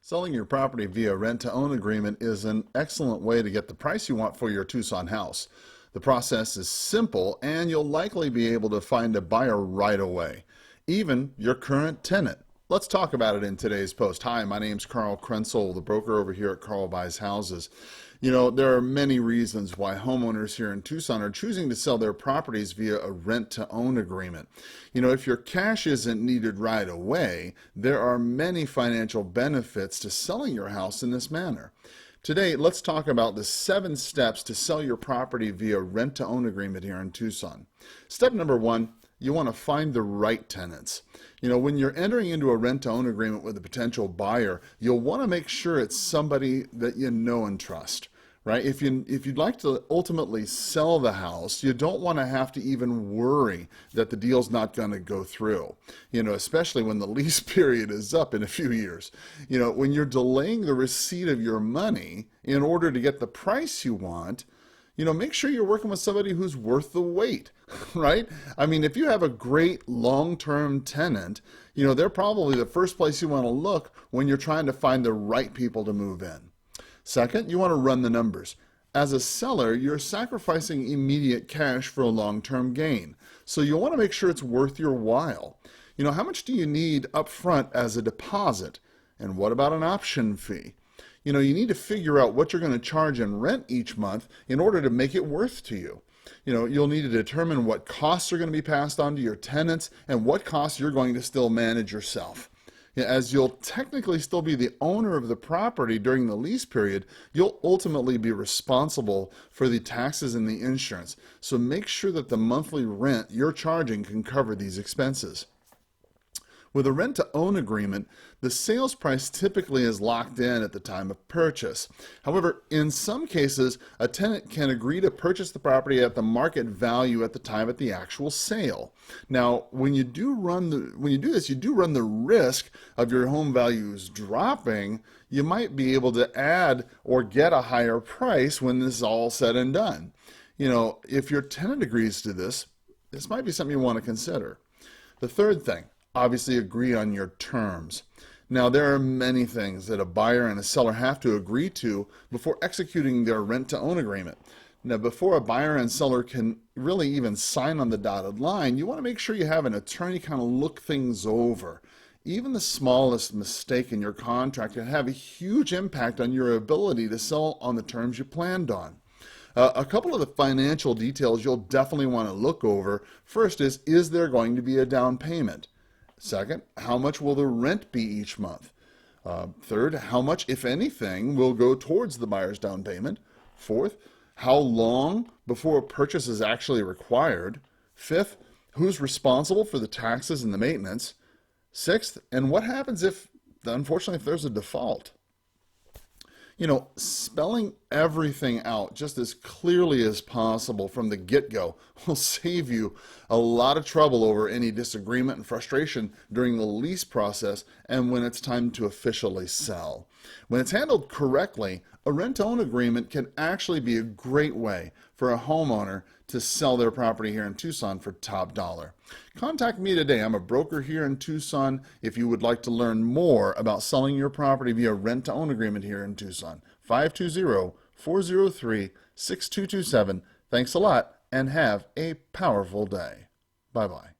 Selling your property via rent-to-own agreement is an excellent way to get the price you want for your Tucson house. The process is simple and you'll likely be able to find a buyer right away, even your current tenant. Let's talk about it in today's post. Hi, my name's Carl Krenzel, the broker over here at Carl Buys Houses. You know, there are many reasons why homeowners here in Tucson are choosing to sell their properties via a rent-to-own agreement. You know, if your cash isn't needed right away, there are many financial benefits to selling your house in this manner. Today, let's talk about the 7 steps to sell your property via rent-to-own agreement here in Tucson. Step number 1, you want to find the right tenants. You know, when you're entering into a rent-to-own agreement with a potential buyer, you'll want to make sure it's somebody that you know and trust. Right? If you'd like to ultimately sell the house, you don't want to have to even worry that the deal's not going to go through. You know, especially when the lease period is up in a few years. You know, when you're delaying the receipt of your money in order to get the price you want, you know, make sure you're working with somebody who's worth the wait, right? I mean, if you have a great long-term tenant, you know, they're probably the first place you want to look when you're trying to find the right people to move in. Second, you want to run the numbers. As a seller, you're sacrificing immediate cash for a long-term gain. So you'll want to make sure it's worth your while. You know, how much do you need up front as a deposit? And what about an option fee? You know, you need to figure out what you're going to charge in rent each month in order to make it worth to you. You know, you'll need to determine what costs are going to be passed on to your tenants and what costs you're going to still manage yourself. As you'll technically still be the owner of the property during the lease period, you'll ultimately be responsible for the taxes and the insurance. So make sure that the monthly rent you're charging can cover these expenses. With a rent-to-own agreement, the sales price typically is locked in at the time of purchase. However, in some cases, a tenant can agree to purchase the property at the market value at the time of the actual sale. Now, when you do this, you do run the risk of your home values dropping. You might be able to add or get a higher price when this is all said and done. You know, if your tenant agrees to this, this might be something you want to consider. The third thing, obviously agree on your terms. Now, there are many things that a buyer and a seller have to agree to before executing their rent-to-own agreement. Now, before a buyer and seller can really even sign on the dotted line, you want to make sure you have an attorney kind of look things over. Even the smallest mistake in your contract can have a huge impact on your ability to sell on the terms you planned on. A couple of the financial details you'll definitely want to look over. First is there going to be a down payment? Second, how much will the rent be each month? Third, how much, if anything, will go towards the buyer's down payment? Fourth, how long before a purchase is actually required? Fifth, who's responsible for the taxes and the maintenance? Sixth, and what happens if, unfortunately, if there's a default? You know, spelling everything out just as clearly as possible from the get-go will save you a lot of trouble over any disagreement and frustration during the lease process and when it's time to officially sell. When it's handled correctly, a rent-to-own agreement can actually be a great way for a homeowner to sell their property here in Tucson for top dollar. Contact me today. I'm a broker here in Tucson if you would like to learn more about selling your property via rent-to-own agreement here in Tucson. 520-403-6227. Thanks a lot and have a powerful day. Bye-bye.